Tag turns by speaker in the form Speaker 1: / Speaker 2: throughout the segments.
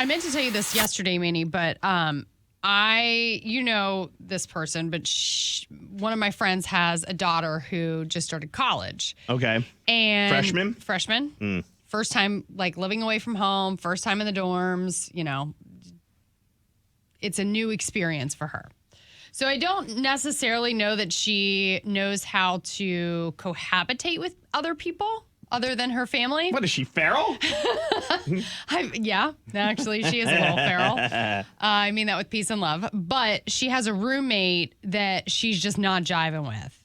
Speaker 1: I meant to tell you this yesterday, Maney, but you know this person, but one of my friends has a daughter who just started college.
Speaker 2: Okay.
Speaker 1: And freshman. First time like living away from home, first time in the dorms, you know. It's a new experience for her. So I don't necessarily know that she knows how to cohabitate with other people other than her family.
Speaker 2: What is she, feral?
Speaker 1: Yeah, actually, she is a little feral. I mean that with peace and love. But she has a roommate that she's just not jiving with.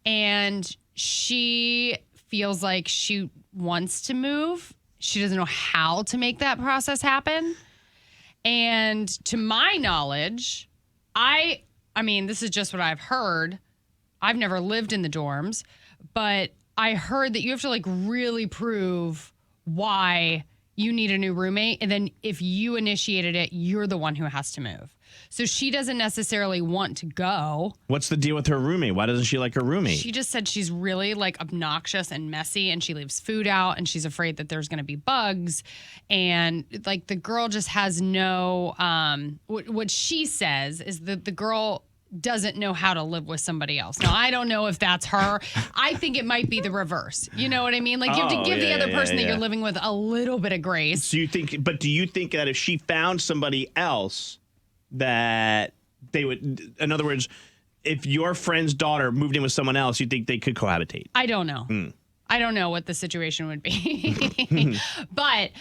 Speaker 1: And she feels like she wants to move. She doesn't know how to make that process happen. And to my knowledge, I mean, this is just what I've heard. I've never lived in the dorms, but I heard that you have to like really prove why you need a new roommate. And then if you initiated it, you're the one who has to move. So she doesn't necessarily want to go.
Speaker 2: What's the deal with her roommate? Why doesn't she like her roommate?
Speaker 1: She just said she's really like obnoxious and messy and she leaves food out and she's afraid that there's going to be bugs. And like the girl just has no, what she says is that the girl doesn't know how to live with somebody else. Now, I don't know if that's her. I think it might be the reverse. You know what I mean? Like you have to give the other person that you're living with a little bit of grace.
Speaker 2: So do you think that if she found somebody else that they would, in other words, if your friend's daughter moved in with someone else, you think they could cohabitate?
Speaker 1: I don't know. I don't know what the situation would be. But,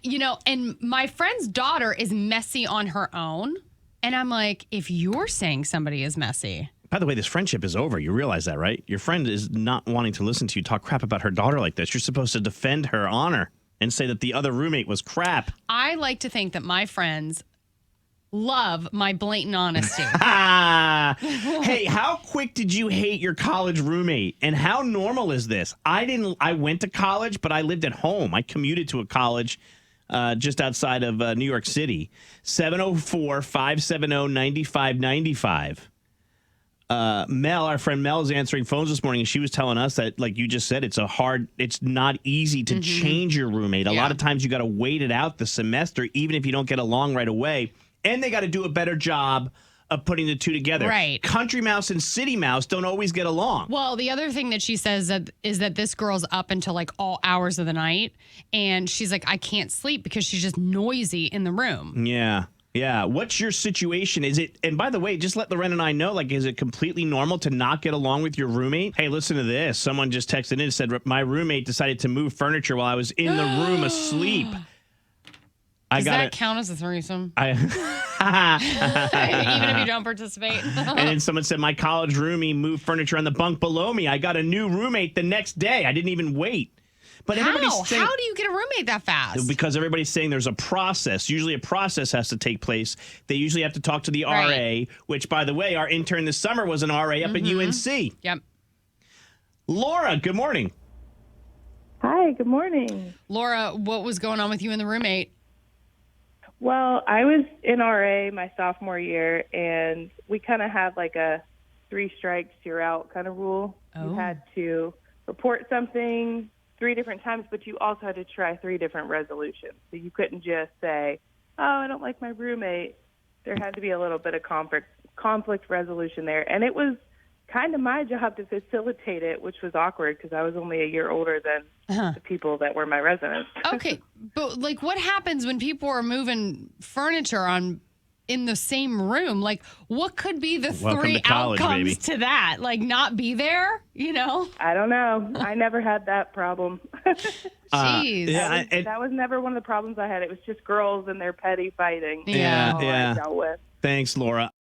Speaker 1: and my friend's daughter is messy on her own. And I'm like, if you're saying somebody is messy.
Speaker 2: By the way, this friendship is over. You realize that, right? Your friend is not wanting to listen to you talk crap about her daughter like this. You're supposed to defend her honor and say that the other roommate was crap.
Speaker 1: I like to think that my friends love my blatant honesty.
Speaker 2: Hey, how quick did you hate your college roommate? And how normal is this? I went to college, but I lived at home. I commuted to a college just outside of New York City. 704-570-9595. Mel, our friend Mel, is answering phones this morning, and she was telling us that, like you just said, it's not easy to change your roommate. A lot of times you got to wait it out the semester, even if you don't get along right away. And they got to do a better job of putting the two together.
Speaker 1: Right.
Speaker 2: Country mouse and city mouse don't always get along.
Speaker 1: Well, the other thing that she says is that this girl's up until like all hours of the night. And she's like, I can't sleep because she's just noisy in the room.
Speaker 2: Yeah. Yeah. What's your situation? And by the way, just let Loren and I know, like, is it completely normal to not get along with your roommate? Hey, listen to this. Someone just texted in and said, my roommate decided to move furniture while I was in the room asleep.
Speaker 1: Does that count as a threesome? Even if you don't participate.
Speaker 2: And then someone said, my college roomie moved furniture on the bunk below me. I got a new roommate the next day. I didn't even wait. But everybody's saying,
Speaker 1: how do you get a roommate that fast?
Speaker 2: Because everybody's saying there's a process. Usually a process has to take place. They usually have to talk to the RA, which, by the way, our intern this summer was an RA up at UNC.
Speaker 1: Yep.
Speaker 2: Laura, good morning.
Speaker 3: Hi, good morning.
Speaker 1: Laura, what was going on with you and the roommate?
Speaker 3: Well, I was in RA my sophomore year, and we kind of had like a 3 strikes, you're out kind of rule. You had to report something 3 different times, but you also had to try 3 different resolutions. So you couldn't just say, oh, I don't like my roommate. There had to be a little bit of conflict resolution there. And it was kind of my job to facilitate it, which was awkward because I was only a year older than the people that were my residents.
Speaker 1: Okay, but like what happens when people are moving furniture in the same room? Like what could be the
Speaker 2: Welcome
Speaker 1: 3
Speaker 2: to college,
Speaker 1: outcomes
Speaker 2: baby.
Speaker 1: to that? Like not be there, you know?
Speaker 3: I don't know. I never had that problem.
Speaker 1: Jeez.
Speaker 3: That was never one of the problems I had. It was just girls and their petty fighting.
Speaker 1: Yeah.
Speaker 3: I dealt with.
Speaker 2: Thanks, Laura.